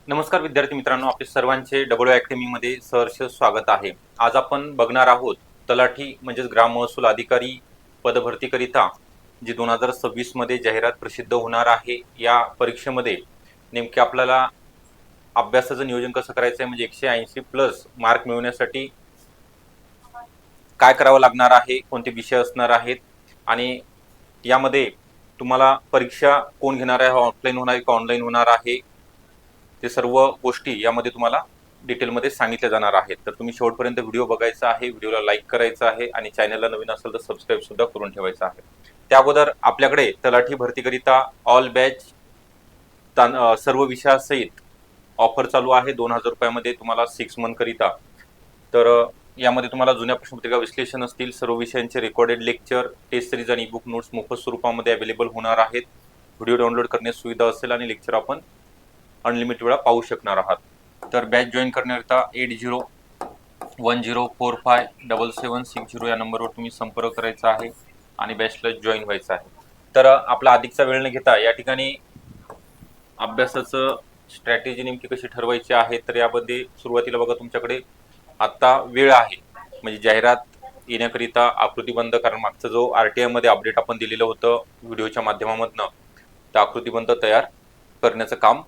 नमस्कार विद्यार्थी मित्रांनो, आपले सर्वांचे अकॅडमी मध्ये सहर्ष स्वागत आहे. आज आपण बघणार आहोत तलाठी म्हणजेच ग्राम महसूल अधिकारी पदभरतीकरिता जी 2026 मध्ये जाहिरात प्रसिद्ध होणार आहे. या परीक्षेमध्ये नेमके आपल्याला अभ्यासाचं नियोजन कसं करायचं आहे, म्हणजे 180 प्लस मार्क मिळवण्यासाठी काय करावं लागणार आहे, कोणते विषय असणार आहेत आणि यामध्ये तुम्हाला परीक्षा कोण घेणार आहे, ऑफलाईन होणार आहे का ऑनलाईन होणार आहे, ते सर्व गोष्टी यामध्ये तुम्हाला डिटेलमध्ये सांगितल्या जाणार आहेत. तर तुम्ही शेवटपर्यंत व्हिडिओ बघायचा आहे, व्हिडिओला लाईक करायचा आहे आणि चॅनलला नवीन असेल तर सबस्क्राईब सुद्धा करून ठेवायचं आहे. त्या अगोदर आपल्याकडे तलाठी भरतीकरिता ऑल बॅच सर्व विषयासहित ऑफर चालू आहे 2000 रुपयामध्ये तुम्हाला 6 मंथ करिता. तर यामध्ये तुम्हाला जुन्या प्रश्नपत्रिका विश्लेषण असतील, सर्व विषयांचे रेकॉर्डेड लेक्चर, टेस्ट सिरीज आणि ईबुक नोट्स मोफत स्वरूपामध्ये अवेलेबल होणार आहेत. व्हिडिओ डाउनलोड करण्यास सुविधा असेल आणि लेक्चर आपण अनलिमिटेड वेळा पाहू शकणार आहात. तर बॅच जॉईन करण्याकरिता 8010457760 या नंबरवर तुम्ही संपर्क करायचा आहे आणि बॅचला जॉईन व्हायचं आहे. तर आपला अधिकचा वेळ न घेता या ठिकाणी अभ्यासाचं स्ट्रॅटेजी नेमकी कशी ठरवायची आहे, तर यामध्ये सुरुवातीला बघा तुमच्याकडे आता वेळ आहे, म्हणजे जाहिरात येण्याकरिता आकृतीबंध, कारण मागचा जो RTI मध्ये अपडेट आपण दिलेलं होतं व्हिडिओच्या माध्यमामधनं, तर आकृतीबंध तयार करण्याचं काम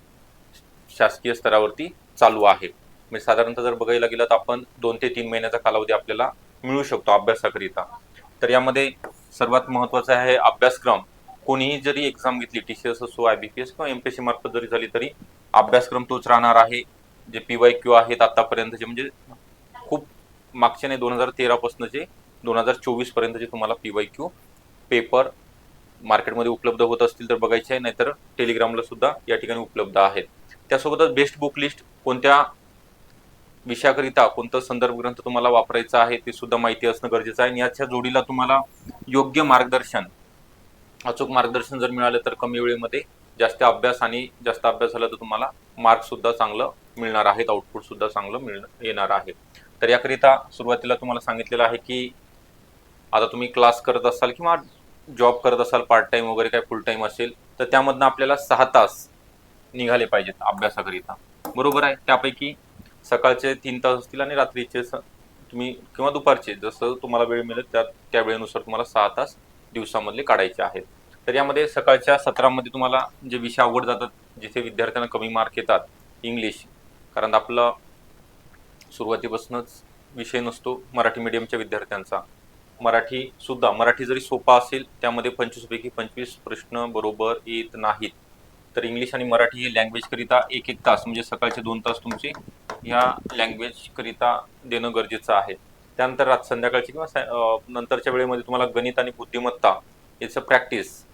शासकीय स्तरावरती चालू आहे. म्हणजे साधारणतः जर बघायला गेलं तर आपण 2 ते 3 महिन्याचा कालावधी आपल्याला मिळू शकतो अभ्यासाकरिता. तर यामध्ये सर्वात महत्त्वाचं आहे अभ्यासक्रम. कोणीही जरी एक्झाम घेतली, TCS असो, IBPS किंवा MPSC मार्फत जरी झाली तरी अभ्यासक्रम तोच राहणार आहे. जे PYQ आहेत आतापर्यंतचे, म्हणजे खूप मागचे नाही, 2013 पासूनचे 2024 पर्यंतचे तुम्हाला PYQ पेपर मार्केटमध्ये उपलब्ध होत असतील तर बघायचे आहे, नाहीतर टेलिग्रामला सुद्धा या ठिकाणी उपलब्ध आहेत. त्यासोबतच बेस्ट बुक लिस्ट, कोणत्या विषयाकरिता कोणतं संदर्भ ग्रंथ तुम्हाला वापरायचा आहे ते सुद्धा माहिती असणं गरजेचं आहे. आणि याच्या जोडीला तुम्हाला योग्य मार्गदर्शन, अचूक मार्गदर्शन जर मिळालं तर कमी वेळेमध्ये जास्त अभ्यास, आणि जास्त अभ्यास झाला तर तुम्हाला मार्क सुद्धा चांगलं मिळणार आहेत, आउटपुट सुद्धा चांगलं येणार आहे. तर याकरिता सुरुवातीला तुम्हाला सांगितलेलं आहे की आता तुम्ही क्लास करत असाल किंवा जॉब करत असाल, पार्ट टाइम वगैरे काय फुल टाइम असेल, तर त्यामधनं आपल्याला 6 तास निघाले पाहिजेत अभ्यासाकरिता, बरोबर आहे. त्यापैकी सकाळचे 3 तास असतील आणि रात्रीचे तुम्ही किंवा दुपारचे जसं तुम्हाला वेळ मिळेल त्या वेळेनुसार तुम्हाला 6 तास दिवसामधले काढायचे आहेत. तर यामध्ये सकाळच्या सत्रामध्ये तुम्हाला जे विषय अवघड जातात, जिथे विद्यार्थ्यांना कमी मार्क येतात, इंग्लिश, कारण आपला सुरुवातीपासूनच विषय नसतो मराठी मीडियमच्या विद्यार्थ्यांचा. मराठी जरी सोपा असेल त्यामध्ये 25 पैकी 25 प्रश्न बरोबर येत नाहीत. तर इंग्लिश आणि मराठी हे लँग्वेज करिता 1-1 तास, म्हणजे सकाळचे 2 तास तुमचे ह्या लँग्वेज करिता देणं गरजेचं आहे. त्यानंतर संध्याकाळची किंवा नंतरच्या वेळेमध्ये तुम्हाला गणित आणि बुद्धिमत्ता याचं प्रॅक्टिस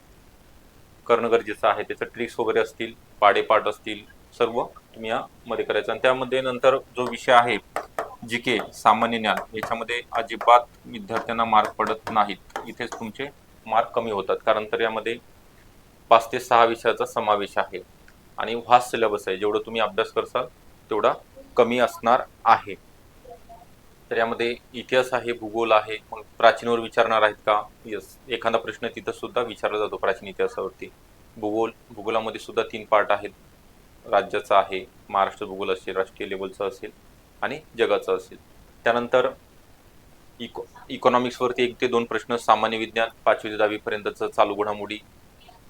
करणं गरजेचं आहे. त्याचं ट्रिक्स वगैरे असतील, पाडेपाठ असतील, सर्व तुम्ही यामध्ये करायचं. आणि त्यामध्ये नंतर जो विषय आहे GK सामान्य ज्ञान, याच्यामध्ये अजिबात विद्यार्थ्यांना मार्क पडत नाहीत. इथेच तुमचे मार्क कमी होतात, कारण तर यामध्ये 5 ते 6 विषयाचा समावेश आहे आणि व्हास्ट सिलेबस आहे. जेवढं तुम्ही अभ्यास करसाल तेवढा कमी असणार आहे. तर यामध्ये इतिहास आहे, भूगोल आहे. मग प्राचीनवर विचारणार आहेत का? यस, एखादा प्रश्न तिथं सुद्धा विचारला जातो प्राचीन इतिहासावरती. भूगोलामध्ये सुद्धा 3 पार्ट आहेत. राज्याचा आहे, महाराष्ट्र भूगोल असेल, राष्ट्रीय लेवलचं असेल आणि जगाचं असेल. त्यानंतर इकॉनॉमिक्सवरती 1 ते 2 प्रश्न, सामान्य विज्ञान 5वी ते 10वी पर्यंतचं चालू घडामोडी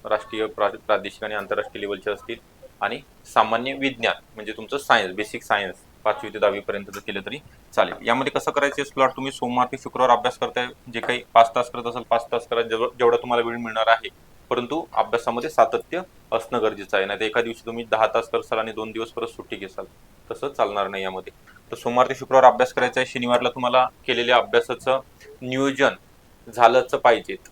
राष्ट्रीय, प्रादेशिक आणि आंतरराष्ट्रीय लेवलचे असतील. आणि सामान्य विज्ञान म्हणजे तुमचं सायन्स, बेसिक सायन्स 5वी ते 10वी पर्यंत केलं तरी चालेल. यामध्ये कसं करायचं स्लॉट, तुम्ही सोमवार ते शुक्रवार अभ्यास करताय, जे काही 5 तास करत असाल 5 तास करा, जेवढा तुम्हाला वेळ मिळणार आहे. परंतु अभ्यासामध्ये सातत्य असणं गरजेचं आहे. नाही तर एका दिवशी तुम्ही 10 तास करसाल आणि 2 दिवस परत सुट्टी घेसाल, तसं चालणार नाही यामध्ये. तर सोमवार ते शुक्रवार अभ्यास करायचा आहे. शनिवारला तुम्हाला केलेल्या अभ्यासाचं नियोजन झालंच पाहिजेत,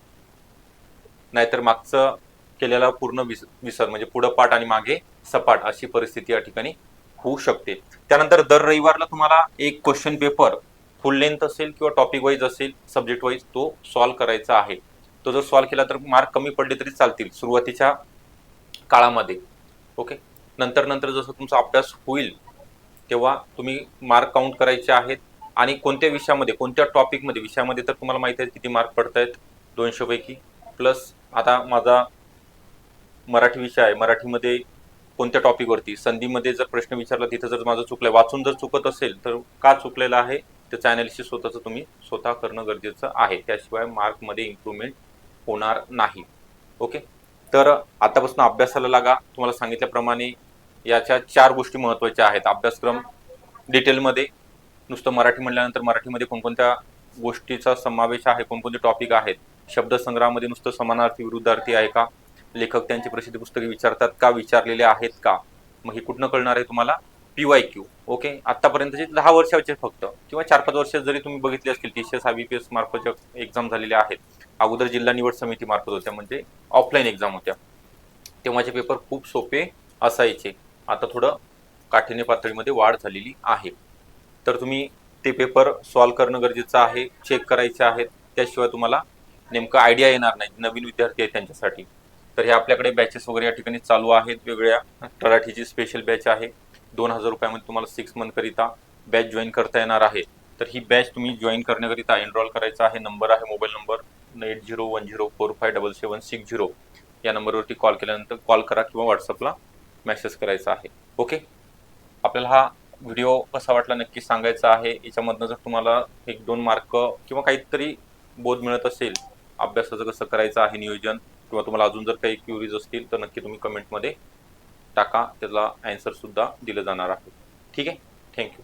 नाहीतर मागचं केलेला पूर्ण विसर, म्हणजे पुढं पाठ आणि मागे सपाट अशी परिस्थिती या ठिकाणी होऊ शकते. त्यानंतर दर रविवारला तुम्हाला एक क्वेश्चन पेपर फुल लेंथ असेल किंवा टॉपिक वाईज असेल, सब्जेक्ट वाईज, तो सॉल्व्ह करायचा आहे. तो जर सॉल्व्ह केला तर मार्क कमी पडले तरी चालतील सुरुवातीच्या काळामध्ये. ओके, नंतर जसं तुमचा अभ्यास होईल तेव्हा तुम्ही मार्क काउंट करायचे आहेत. आणि कोणत्या विषयामध्ये, कोणत्या टॉपिकमध्ये, विषयामध्ये तर तुम्हाला माहिती आहे किती मार्क पडत आहेत 200 पैकी. प्लस आता माझा मराठी विषय आहे, मराठीमध्ये कोणत्या टॉपिकवरती, संधीमध्ये जर प्रश्न विचारला तिथं जर माझं चुकलंय, वाचून जर चुकत असेल तर का चुकलेलं आहे त्याचं अनालिसिस स्वतःचं तुम्ही स्वतः करणं गरजेचं आहे, त्याशिवाय मार्कमध्ये इम्प्रूव्हमेंट होणार नाही. ओके, तर आतापासून अभ्यासाला लागा. तुम्हाला सांगितल्याप्रमाणे याच्या 4 गोष्टी महत्त्वाच्या आहेत. अभ्यासक्रम डिटेलमध्ये, नुसतं मराठी म्हटल्यानंतर मराठीमध्ये कोणकोणत्या गोष्टीचा समावेश आहे, कोणकोणते टॉपिक आहेत, शब्दसंग्रहामध्ये नुसतं समानार्थी विरुद्धार्थी आहे का, लेखक त्यांची प्रसिद्ध पुस्तके विचारतात का, विचारलेले आहेत का, मग हे कुठनं कळणार आहे तुम्हाला, PYQ. ओके, आतापर्यंतचे 10 वर्षाचे फक्त किंवा 4-5 वर्ष जरी तुम्ही बघितले असतील, TCS IBPS मार्फत एक्झाम झालेल्या आहेत, अगोदर जिल्हा निवड समिती मार्फत होत्या, म्हणजे ऑफलाईन एक्झाम होत्या, तेव्हाचे पेपर खूप सोपे असायचे. आता थोडं काठिण्य पातळीमध्ये वाढ झालेली आहे, तर तुम्ही ते पेपर सॉल्व्ह करणं गरजेचं आहे, चेक करायचे आहेत, त्याशिवाय तुम्हाला नेमकं आयडिया येणार नाही. नवीन विद्यार्थी आहेत त्यांच्यासाठी तर हे आपल्याकडे बॅचेस वगैरे या ठिकाणी चालू आहेत. वेगवेगळ्या तलाठीची स्पेशल बॅच आहे, 2000 रुपयामध्ये तुम्हाला 6 मंथ करिता बॅच जॉईन करता येणार आहे. तर ही बॅच तुम्ही जॉईन करण्याकरिता एनरोल करायचा आहे. नंबर आहे, मोबाईल नंबर 8010457760. या नंबरवरती कॉल केल्यानंतर कॉल करा किंवा व्हॉट्सअपला मेसेज करायचा आहे. ओके, आपल्याला हा व्हिडिओ कसा वाटला नक्की सांगायचा आहे. याच्यामधनं जर तुम्हाला 1-2 मार्क किंवा काहीतरी बोध मिळत असेल, अभ्यासाचं कसं करायचं आहे नियोजन, किंवा तुम्हाला अजून जर काही क्युरीज असतील तर नक्की तुम्ही कमेंटमध्ये टाका, त्याला आन्सर सुद्धा दिलं जाणार आहे. ठीक आहे, थँक्यू.